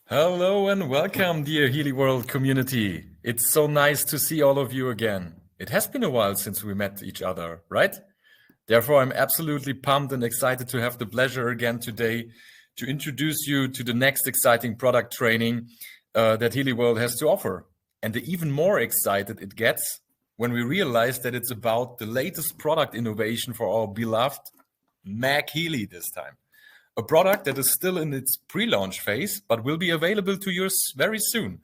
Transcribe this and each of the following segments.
Hello and welcome, dear Healy World community. It's so nice to see all of you again. It has been a while since we met each other, right? Therefore, I'm absolutely pumped and excited to have the pleasure again today to introduce you to the next exciting product training that Healy World has to offer. And the even more excited it gets when we realize that it's about the latest product innovation for our beloved MagHealy this time. A product that is still in its pre-launch phase, but will be available to you very soon.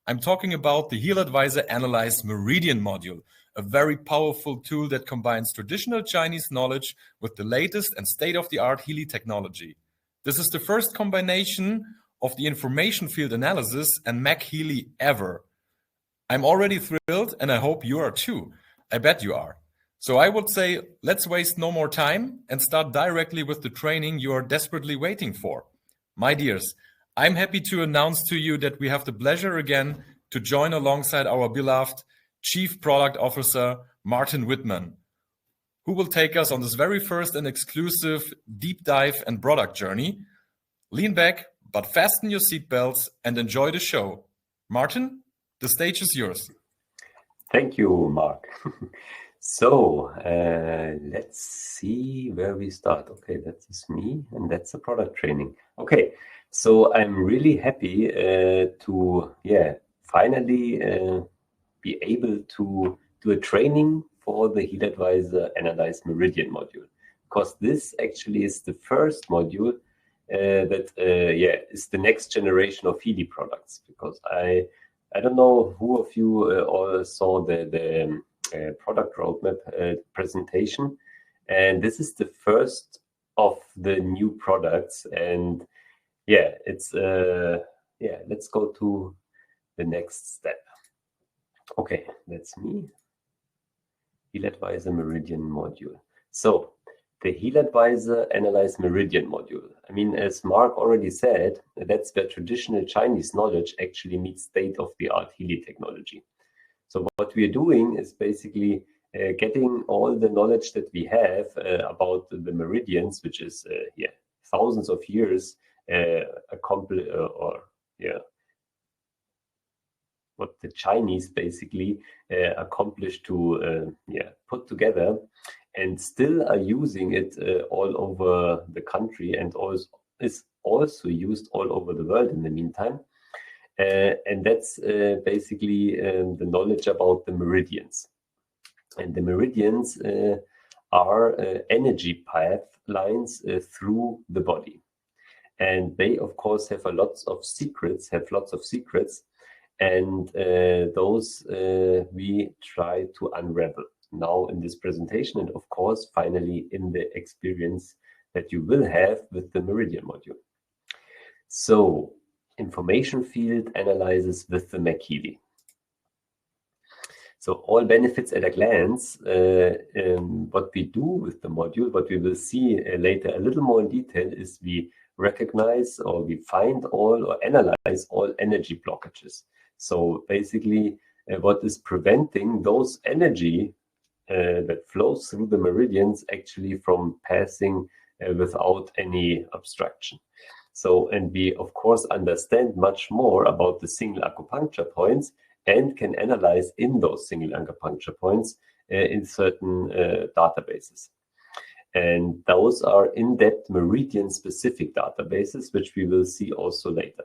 I'm talking about the HealAdvisor Analyse Meridian module, a very powerful tool that combines traditional Chinese knowledge with the latest and state-of-the-art Healy technology. This is the first combination of the information field analysis and MagHealy ever. I'm already thrilled, and I hope you are too. I bet you are. So I would say, let's waste no more time and start directly with the training you are desperately waiting for. My dears, I'm happy to announce to you that we have the pleasure again to join alongside our beloved Chief Product Officer, Martin Wittmann, who will take us on this very first and exclusive deep dive and product journey. Lean back, but fasten your seatbelts and enjoy the show. Martin, the stage is yours. Thank you, Mark. So let's see where we start. Okay, that is me, and that's the product training. Okay, so I'm really happy to finally be able to do a training for the HealAdvisor Analyse Meridian module, because this actually is the first module that is the next generation of Healy products. Because I don't know who of you all saw the product roadmap presentation, and this is the first of the new products. And it's let's go to the next step. Okay, that's me. HealAdvisor Meridian module. So the HealAdvisor Analyse Meridian module. I mean, as Mark already said, that's where traditional Chinese knowledge actually meets state-of-the-art Healy technology. So what we are doing is basically getting all the knowledge that we have about the meridians, which is thousands of years what the Chinese basically accomplished to put together, and still are using it all over the country, and is also used all over the world in the meantime. And that's basically the knowledge about the meridians. And the meridians are energy pipelines through the body. And they, of course, have lots of secrets, and those we try to unravel now in this presentation, and of course, finally, in the experience that you will have with the Meridian module. So, information field analysis with the MagHealy. So all benefits at a glance. What we do with the module, what we will see later a little more in detail, is we recognize, or we find all, or analyze all energy blockages. So basically what is preventing those energy that flows through the meridians actually from passing without any obstruction. So, and we, of course, understand much more about the single acupuncture points and can analyze in those single acupuncture points in certain databases. And those are in-depth meridian-specific databases, which we will see also later.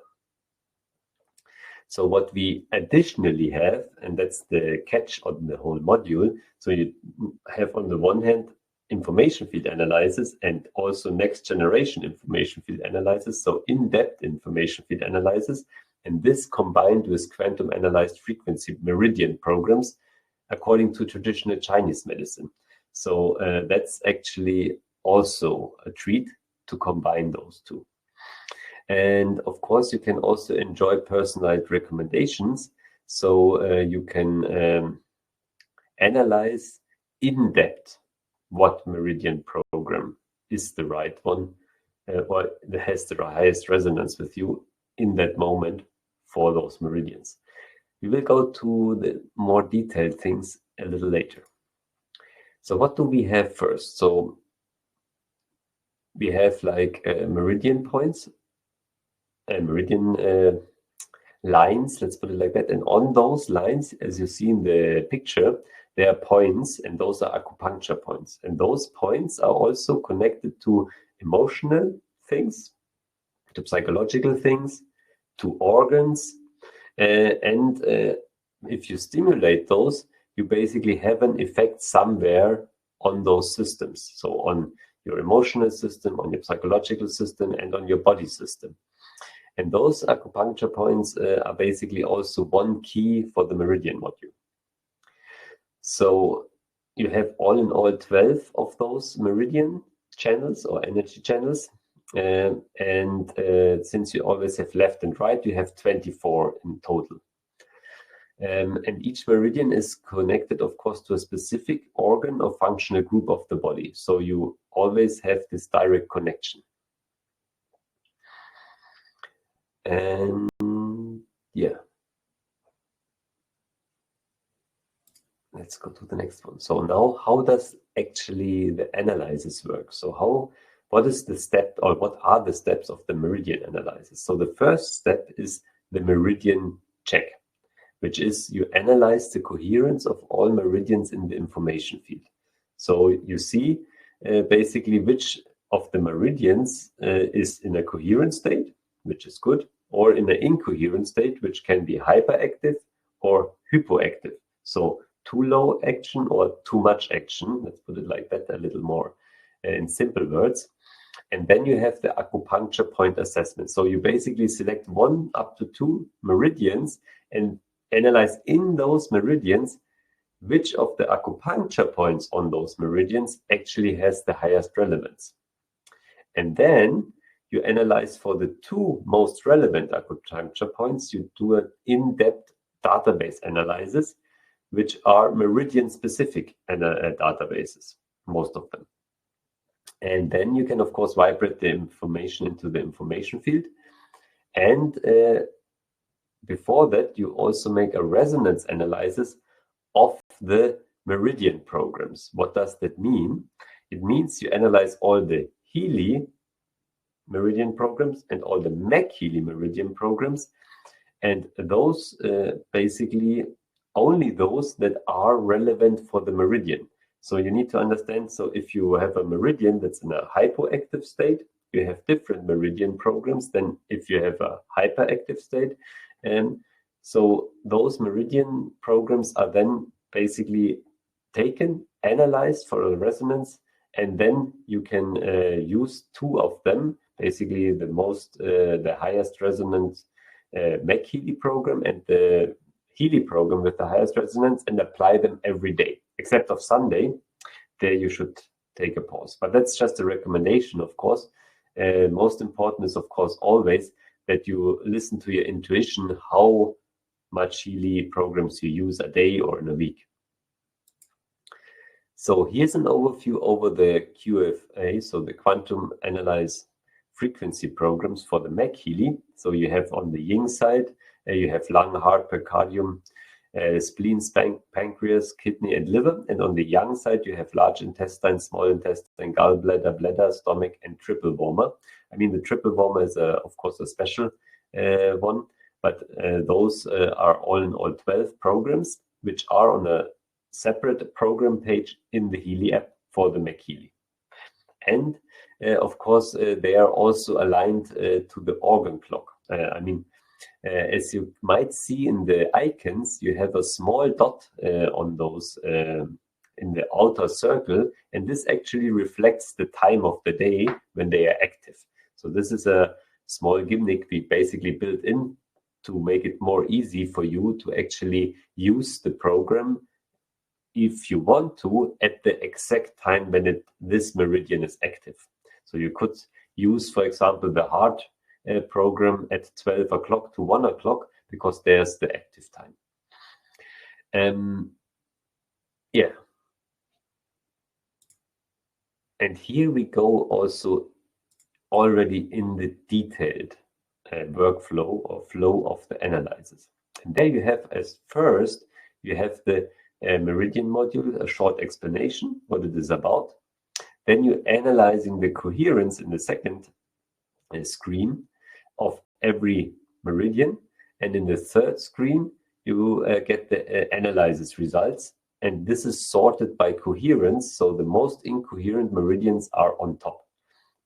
So what we additionally have, and that's the catch on the whole module, so you have on the one hand information field analysis and also next generation information field analysis, so in-depth information field analysis, and this combined with quantum analyzed frequency meridian programs according to traditional Chinese medicine. So that's actually also a treat to combine those two. And of course, you can also enjoy personalized recommendations. So you can analyze in depth what meridian program is the right one, or that has the highest resonance with you in that moment for those meridians. We will go to the more detailed things a little later. So what do we have first? So we have like meridian points, meridian lines, let's put it like that. And on those lines, as you see in the picture, there are points, and those are acupuncture points. And those points are also connected to emotional things, to psychological things, to organs. And if you stimulate those, you basically have an effect somewhere on those systems. So on your emotional system, on your psychological system, and on your body system. And those acupuncture points are basically also one key for the Meridian module. So you have all in all 12 of those Meridian channels or energy channels. And since you always have left and right, you have 24 in total. And each meridian is connected, of course, to a specific organ or functional group of the body. So you always have this direct connection. And yeah, let's go to the next one. So now, how does actually the analysis work? So what is the step, or what are the steps of the meridian analysis? So the first step is the meridian check, which is you analyze the coherence of all meridians in the information field. So you see basically which of the meridians is in a coherent state, which is good, or in an incoherent state, which can be hyperactive or hypoactive. So too low action or too much action, let's put it like that a little more in simple words. And then you have the acupuncture point assessment. So you basically select 1 up to 2 meridians and analyze in those meridians which of the acupuncture points on those meridians actually has the highest relevance. And then you analyze for the 2 most relevant acupuncture points. You do an in-depth database analysis, which are meridian-specific databases, most of them. And then you can, of course, vibrate the information into the information field. And before that, you also make a resonance analysis of the meridian programs. What does that mean? It means you analyze all the Healy meridian programs and all the MagHealy meridian programs, and those basically only those that are relevant for the meridian. So you need to understand, so if you have a meridian that's in a hypoactive state, you have different meridian programs than if you have a hyperactive state. And so those meridian programs are then basically taken, analyzed for a resonance, and then you can use 2 of them, basically the highest resonance MagHealy program and the Healy program with the highest resonance, and apply them every day, except of Sunday. There you should take a pause. But that's just a recommendation, of course. Most important is, of course, always that you listen to your intuition, how much Healy programs you use a day or in a week. So here's an overview over the QFA, so the Quantum Analyze Frequency programs for the MagHealy. So you have on the yin side, you have lung, heart, pericardium, spleen, pancreas, kidney, and liver. And on the yang side, you have large intestine, small intestine, gallbladder, bladder, stomach, and triple warmer. I mean, the triple warmer is, of course, a special one, but those are all in all 12 programs, which are on a separate program page in the Healy app for the MagHealy. And of course, they are also aligned to the organ clock. As you might see in the icons, you have a small dot on those in the outer circle, and this actually reflects the time of the day when they are active. So this is a small gimmick we basically built in to make it more easy for you to actually use the program if you want to at the exact time when this meridian is active. So you could use, for example, the heart program at 12 o'clock to 1 o'clock because there's the active time. Yeah. And here we go also already in the detailed workflow or flow of the analysis. And there you have, as first, you have the Meridian module, a short explanation, what it is about. Then you're analyzing the coherence in the second screen of every meridian. And in the third screen, you get the analysis results. And this is sorted by coherence. So the most incoherent meridians are on top.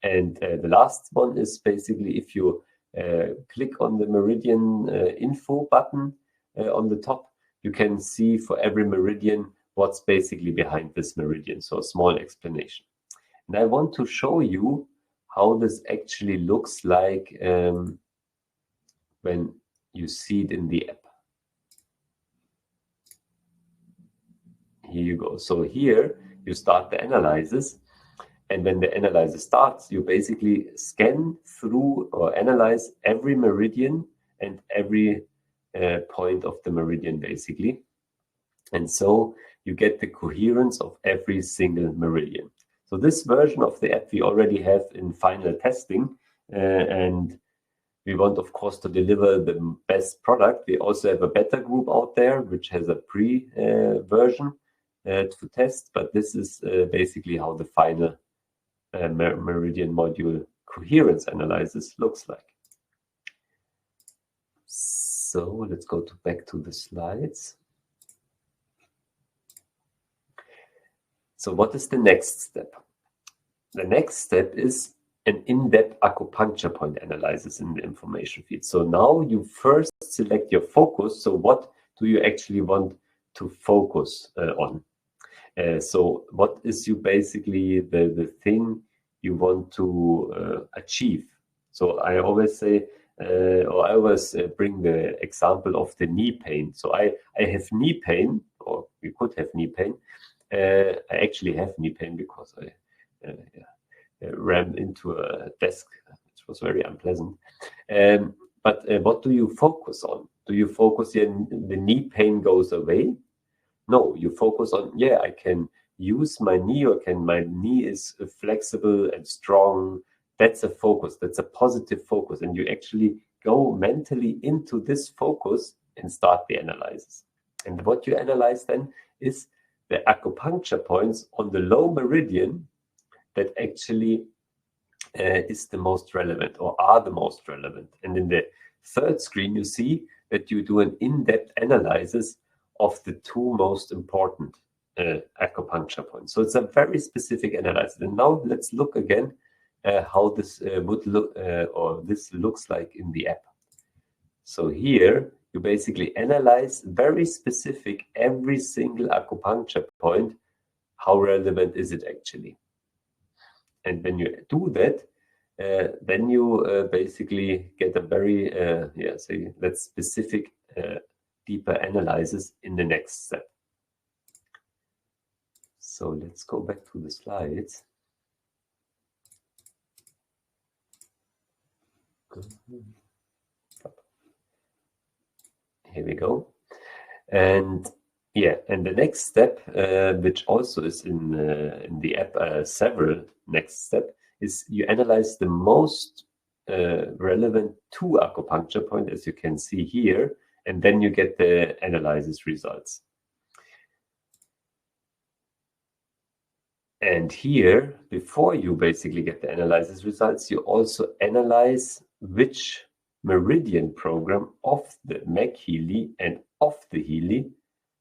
And the last one is basically if you click on the meridian info button on the top, you can see for every meridian what's basically behind this meridian. So a small explanation. And I want to show you how this actually looks like when you see it in the app. Here you go. So here you start the analysis. And when the analysis starts, you basically scan through or analyze every meridian and every point of the meridian, basically. And so you get the coherence of every single meridian. So this version of the app we already have in final testing. And we want, of course, to deliver the best product. We also have a beta group out there, which has a pre-version to test. But this is basically how the final Meridian module coherence analysis looks like. So let's go back to the slides. So what is the next step? The next step is an in-depth acupuncture point analysis in the information feed. So now you first select your focus. So what do you actually want to focus on? So what is you basically the thing you want to achieve? So I always say, or I always bring the example of the knee pain. So I have knee pain, or you could have knee pain. I actually have knee pain because I ran into a desk, which was very unpleasant. But what do you focus on? Do you focus on the knee pain goes away? No, you focus on, yeah, I can use my knee, or my knee is flexible and strong. That's a focus. That's a positive focus. And you actually go mentally into this focus and start the analysis. And what you analyze then is the acupuncture points on the low meridian that actually is the most relevant, or are the most relevant. And in the third screen, you see that you do an in-depth analysis of the two most important acupuncture points. So it's a very specific analysis. And now let's look again how this would look, or this looks like in the app. So here you basically analyze very specific every single acupuncture point. How relevant is it actually? And when you do that, then you basically get a very that's specific deeper analysis in the next step. So let's go back to the slides. Here we go. And yeah, and the next step, which also is in the app, several next step, is you analyze the most relevant two acupuncture points, as you can see here, and then you get the analysis results. And here, before you basically get the analysis results, you also analyze which meridian program of the MagHealy and of the Healy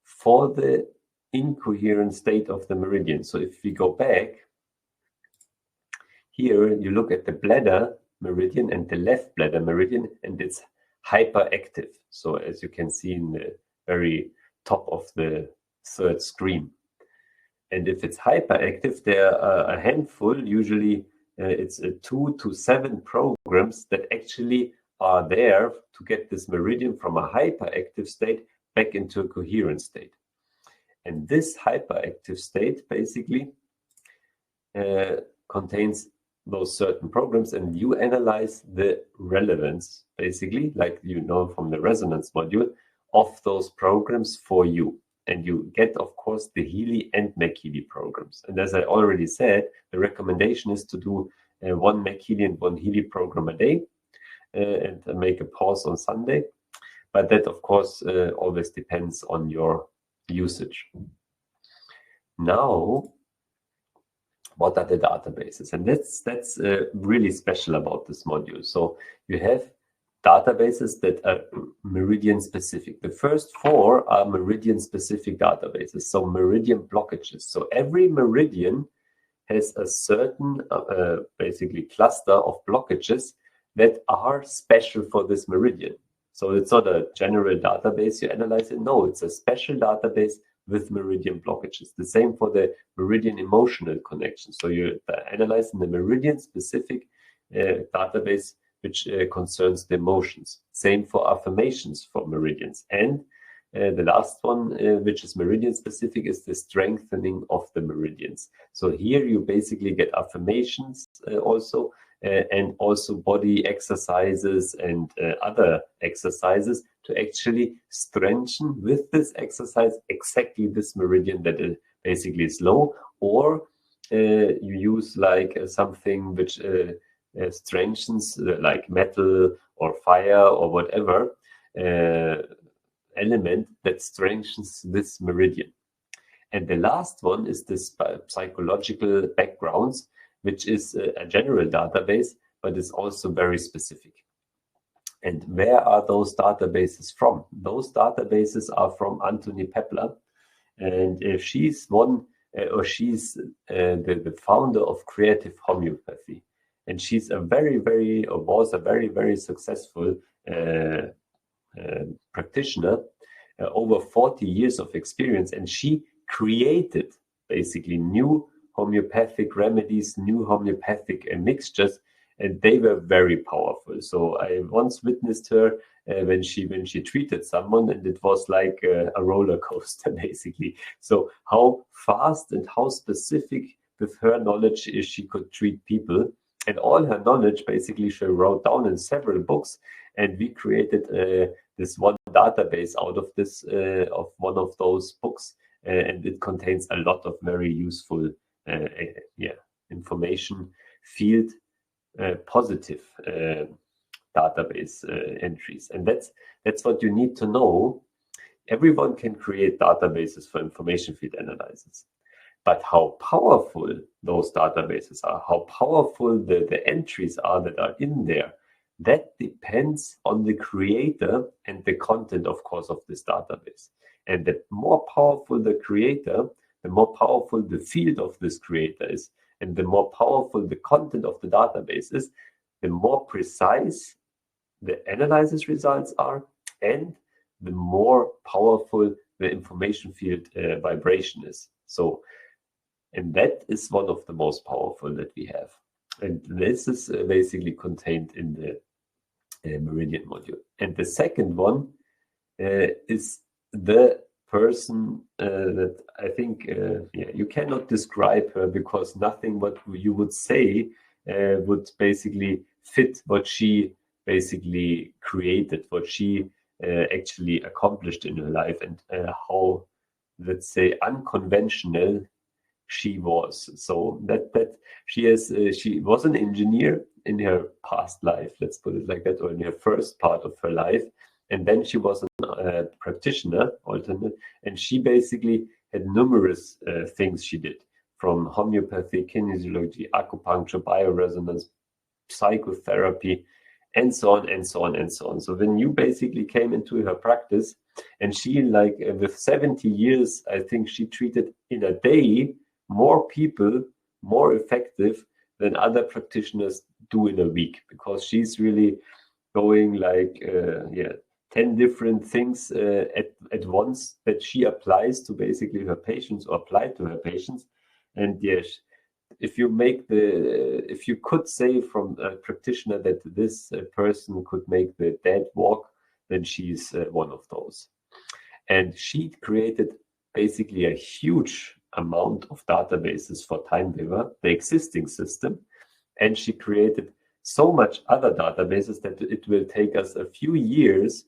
for the incoherent state of the meridian. So if we go back, here you look at the bladder meridian and the left bladder meridian, and it's hyperactive. So as you can see in the very top of the third screen. And if it's hyperactive, there are a handful, usually it's 2 to 7 programs that actually are there to get this meridian from a hyperactive state back into a coherent state. And this hyperactive state basically contains those certain programs, and you analyze the relevance, basically, like you know from the resonance module, of those programs for you. And you get, of course, the Healy and MagHealy programs. And as I already said, the recommendation is to do one MagHealy and one Healy program a day, and make a pause on Sunday. But that, of course, always depends on your usage. Now, what are the databases? And that's really special about this module. So you have databases that are meridian specific. The first 4 are meridian specific databases, so meridian blockages. So every meridian has a certain basically cluster of blockages that are special for this meridian. So it's not a general database you analyze it. No, it's a special database with meridian blockages. The same for the meridian emotional connection. So you analyze in the meridian specific database which concerns the emotions. Same for affirmations for meridians. And the last one, which is meridian specific, is the strengthening of the meridians. So here you basically get affirmations also, and also body exercises and other exercises to actually strengthen with this exercise exactly this meridian that basically is low, or you use like something which strengthens like metal or fire or whatever element that strengthens this meridian. And the last one is this psychological backgrounds, which is a general database, but is also very specific. And where are those databases from? Those databases are from Anthony Pepler, and she's the founder of creative homeopathy, and she's a was a very successful practitioner, over 40 years of experience, and she created basically new homeopathic remedies, new homeopathic mixtures, and they were very powerful. So I once witnessed her when she treated someone, and it was like a roller coaster basically. So how fast and how specific with her knowledge she could treat people, and all her knowledge basically she wrote down in several books, and we created this one database out of this of one of those books, and it contains a lot of very useful information field positive database entries. And that's what you need to know. Everyone can create databases for information field analysis, but how powerful those databases are, how powerful the entries are that are in there, that depends on the creator and the content, of course, of this database. And the more powerful the creator, the more powerful the field of this creator is, and the more powerful the content of the database is, the more precise the analysis results are, and the more powerful the information field vibration is. So, and that is one of the most powerful that we have. And this is basically contained in the Meridian module. And the second one is the person that I think you cannot describe her, because nothing what you would say would basically fit what she basically created, what she actually accomplished in her life, and how, let's say, unconventional she was. So that she was an engineer in her past life, let's put it like that, or in her first part of her life, and then she was a practitioner alternate, and she basically had numerous things she did, from homeopathy, kinesiology, acupuncture, bioresonance, psychotherapy, and so on and so on and so on. So when you basically came into her practice, and she, like with 70 years, I think she treated in a day more people, more effective than other practitioners do in a week, because she's really going like 10 different things at once that she applies to basically her patients, or apply to her patients. And yes, if you could say from a practitioner that this person could make the dead walk, then she's one of those. And she created basically a huge amount of databases for TimeWaver, the existing system, and she created so much other databases that it will take us a few years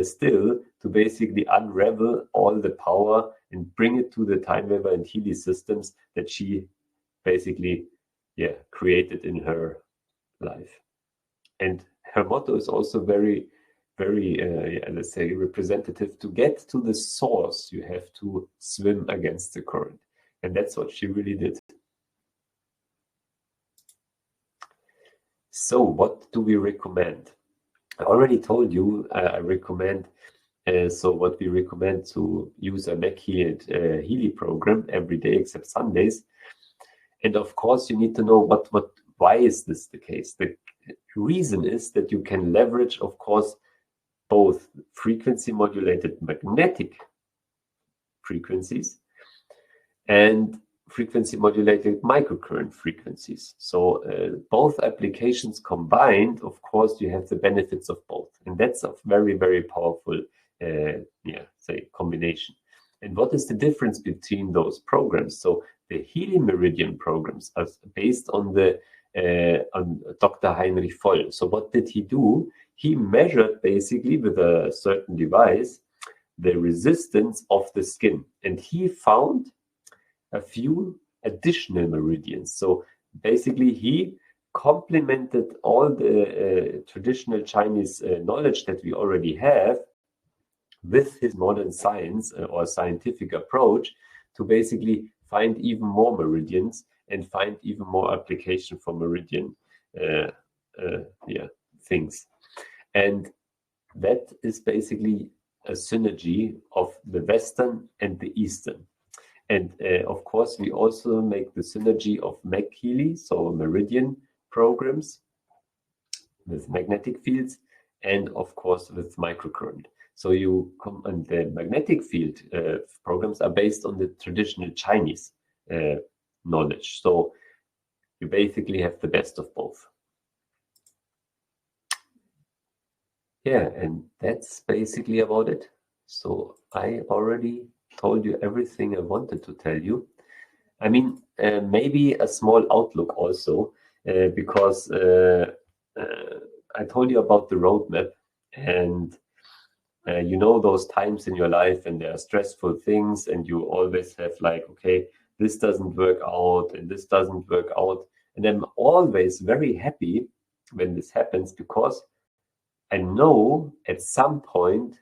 still to basically unravel all the power and bring it to the TimeWaver and Healy systems that she basically created in her life. And her motto is also very let's say representative. To get to the source, you have to swim against the current, and that's what she really did. So what do we recommend? I already told you I recommend. So what we recommend to use a MagHealy Healy program every day except Sundays. And of course, you need to know why is this the case? The reason is that you can leverage, of course, both frequency modulated magnetic frequencies and frequency modulated microcurrent frequencies. So both applications combined, of course, you have the benefits of both. And that's a very, very powerful combination. And what is the difference between those programs? So the Healy Meridian programs are based on the on Dr. Heinrich Voll. So what did he do? He measured basically with a certain device the resistance of the skin, and he found a few additional meridians. So basically he complemented all the traditional Chinese knowledge that we already have with his modern science or scientific approach to basically find even more meridians and find even more application for meridian things. And that is basically a synergy of the Western and the Eastern. And of course, we also make the synergy of MagHealy, so meridian programs with magnetic fields, and of course with microcurrent. So and the magnetic field programs are based on the traditional Chinese knowledge. So you basically have the best of both. Yeah, and that's basically about it. So I already told you everything I wanted to tell you. I mean, maybe a small outlook also, because I told you about the roadmap, and you know those times in your life and there are stressful things and you always have like, okay, this doesn't work out and this doesn't work out. And I'm always very happy when this happens, because I know at some point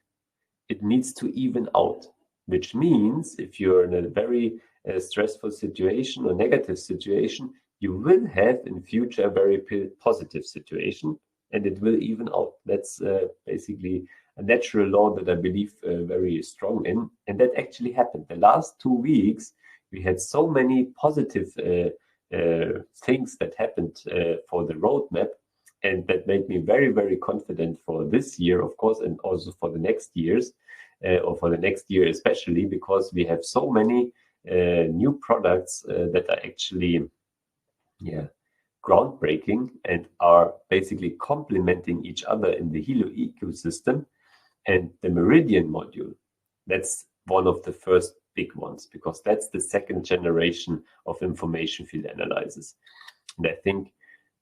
it needs to even out, which means if you're in a very stressful situation or negative situation, you will have in future a very positive situation and it will even out. That's basically a natural law that I believe very strong in. And that actually happened. The last 2 weeks, we had so many positive things that happened for the roadmap. And that made me very, very confident for this year, of course, and also for the next years, or for the next year especially, because we have so many new products that are actually groundbreaking and are basically complementing each other in the Healy ecosystem. And the Meridian module, that's one of the first big ones, because that's the second generation of information field analysis. And I think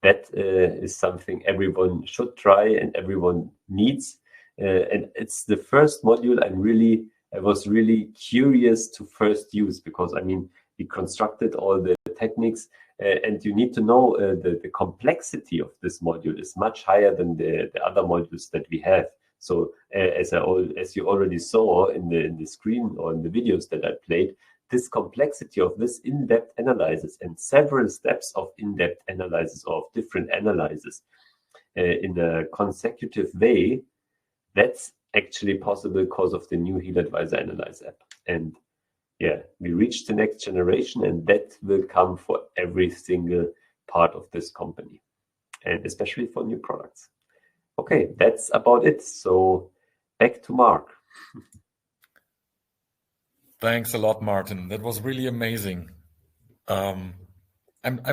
that is something everyone should try and everyone needs. And it's the first module I was really curious to first use, because I mean, we constructed all the techniques and you need to know the complexity of this module is much higher than the other modules that we have. So as you already saw in the screen or in the videos that I played, this complexity of this in-depth analysis and several steps of in-depth analysis of different analyses in a consecutive way, that's actually possible because of the new HealAdvisor Analyse app. And yeah, we reached the next generation, and that will come for every single part of this company, and especially for new products. Okay, that's about it. So back to Mark. Thanks a lot, Martin. That was really amazing. I'm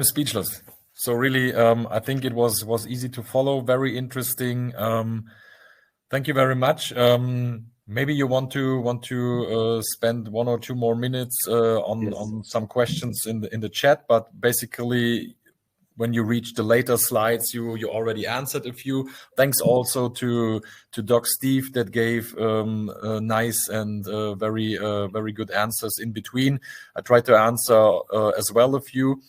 speechless. So really, I think it was easy to follow. Very interesting. Thank you very much. Maybe you want to spend 1 or 2 more minutes on some questions in the chat, but basically, when you reach the later slides, you already answered a few. Thanks also to Doc Steve that gave nice and very good answers in between. I tried to answer as well a few.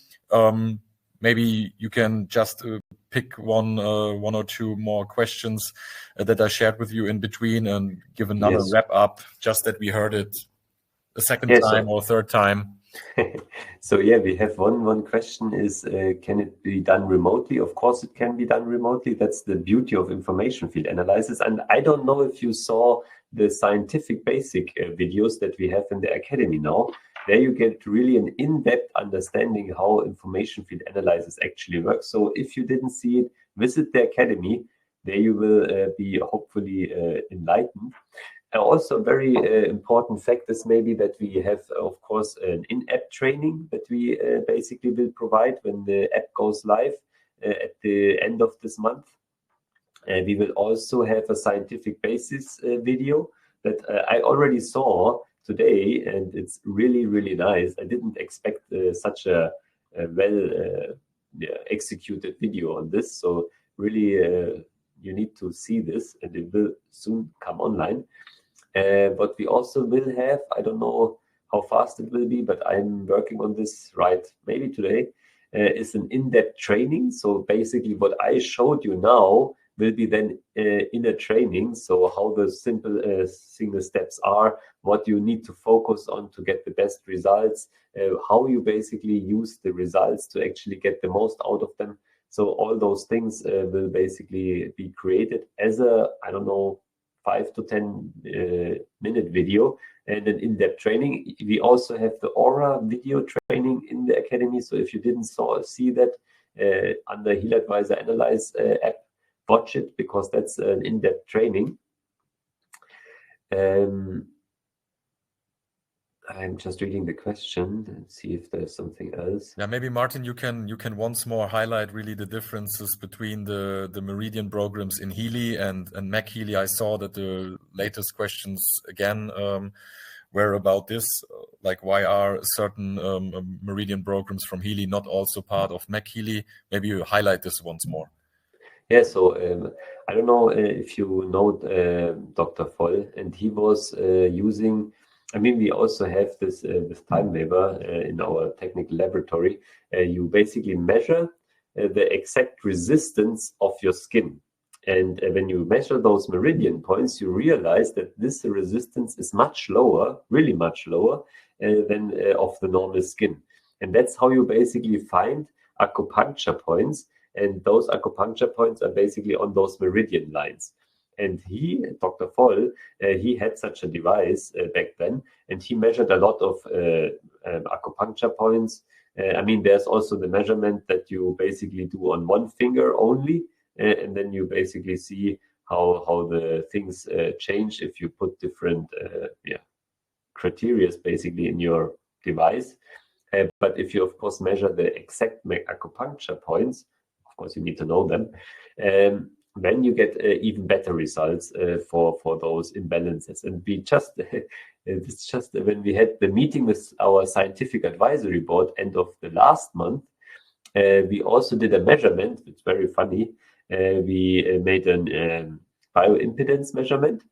Maybe you can just pick one or 2 more questions that I shared with you in between and give another wrap up, just that we heard it a second time or third time. So yeah, we have one question is, can it be done remotely? Of course it can be done remotely. That's the beauty of information field analysis. And I don't know if you saw the scientific basic videos that we have in the academy now. There you get really an in-depth understanding how information field analysis actually works. So if you didn't see it, visit the academy. There you will be hopefully enlightened. Also, a very important fact is maybe that we have, of course, an in-app training that we basically will provide when the app goes live at the end of this month. We will also have a scientific basis video that I already saw today, and it's really, really nice. I didn't expect such a well executed video on this. So really, you need to see this, and it will soon come online. But we also will have, I don't know how fast it will be, but I'm working on this right maybe today, is an in-depth training. So basically what I showed you now will be then in a training. So how the simple single steps are, what you need to focus on to get the best results, how you basically use the results to actually get the most out of them. So all those things will basically be created as a, I don't know, 5 to 10 minute video and an in-depth training. We also have the Aura video training in the academy. So if you didn't see that under HealAdvisor Analyse app, watch it, because that's an in-depth training. I'm just reading the question and see if there's something else. Yeah, maybe Martin, you can once more highlight really the differences between the Meridian programs in Healy and MagHealy. I saw that the latest questions again were about this, like why are certain Meridian programs from Healy not also part of MagHealy? Maybe you highlight this once more. Yeah, so I don't know if you know Dr. Voll, and he was using, I mean, we also have this with TimeWaver in our technical laboratory. You basically measure the exact resistance of your skin. And when you measure those meridian points, you realize that this resistance is much lower, really much lower than of the normal skin. And that's how you basically find acupuncture points. And those acupuncture points are basically on those meridian lines. And he, Dr. Voll, he had such a device back then, and he measured a lot of acupuncture points. I mean, there's also the measurement that you basically do on one finger only, and then you basically see how the things change if you put different criteria basically in your device. But if you, of course, measure the exact acupuncture points, of course, you need to know them, then you get even better results for those imbalances. And we just, it's just when we had the meeting with our scientific advisory board end of the last month, we also did a measurement. It's very funny. We made an bioimpedance measurement,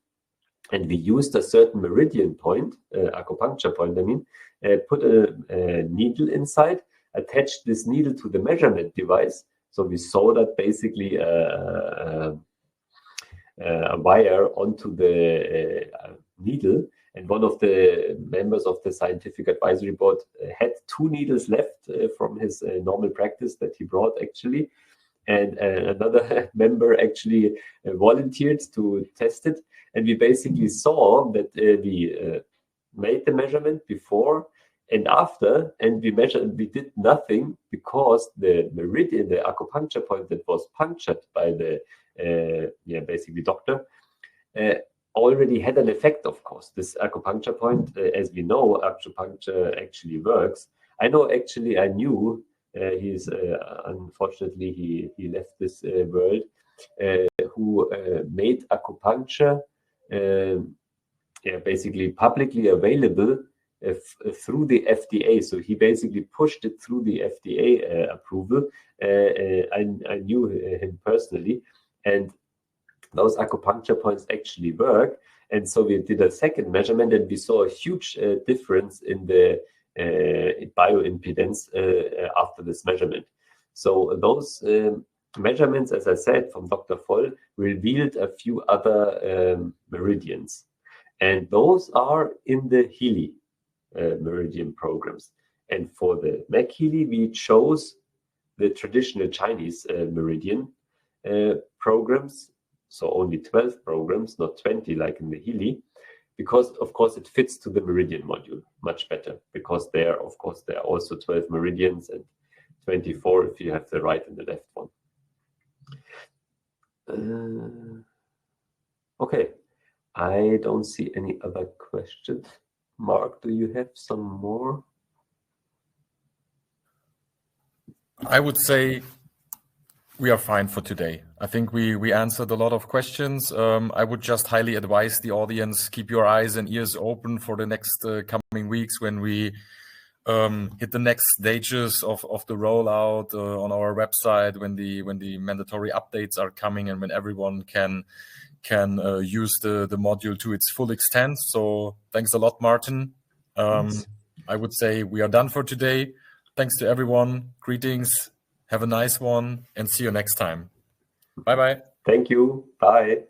and we used a certain meridian point, acupuncture point, I mean, put a needle inside, attached this needle to the measurement device. So we soldered basically a wire onto the needle, and one of the members of the scientific advisory board had 2 needles left from his normal practice that he brought actually, and another member actually volunteered to test it, and we basically saw that we made the measurement before and after, and we did nothing because the meridian, the acupuncture point that was punctured by the basically doctor, already had an effect, of course. This acupuncture point, as we know, acupuncture actually works. I knew he's unfortunately he left this world, who made acupuncture basically publicly available through the FDA. So he basically pushed it through the FDA approval. I knew him personally, and those acupuncture points actually work. And so we did a second measurement, and we saw a huge difference in the bioimpedance after this measurement. So those measurements, as I said, from Dr. Voll, revealed a few other meridians. And those are in the Healy Meridian programs. And for the MagHealy, we chose the traditional Chinese Meridian programs, so only 12 programs, not 20 like in the Healy, because of course it fits to the Meridian module much better, because there are also 12 meridians and 24 if you have the right and the left one. Okay, I don't see any other questions. Mark, do you have some more? I would say we are fine for today. I think we answered a lot of questions. I would just highly advise the audience, keep your eyes and ears open for the next coming weeks when we hit the next stages of the rollout on our website, when the mandatory updates are coming and when everyone can use the module to its full extent. So thanks a lot, Martin. I would say we are done for today. Thanks to everyone. Greetings. Have a nice one and see you next time. Bye-bye. Thank you. Bye.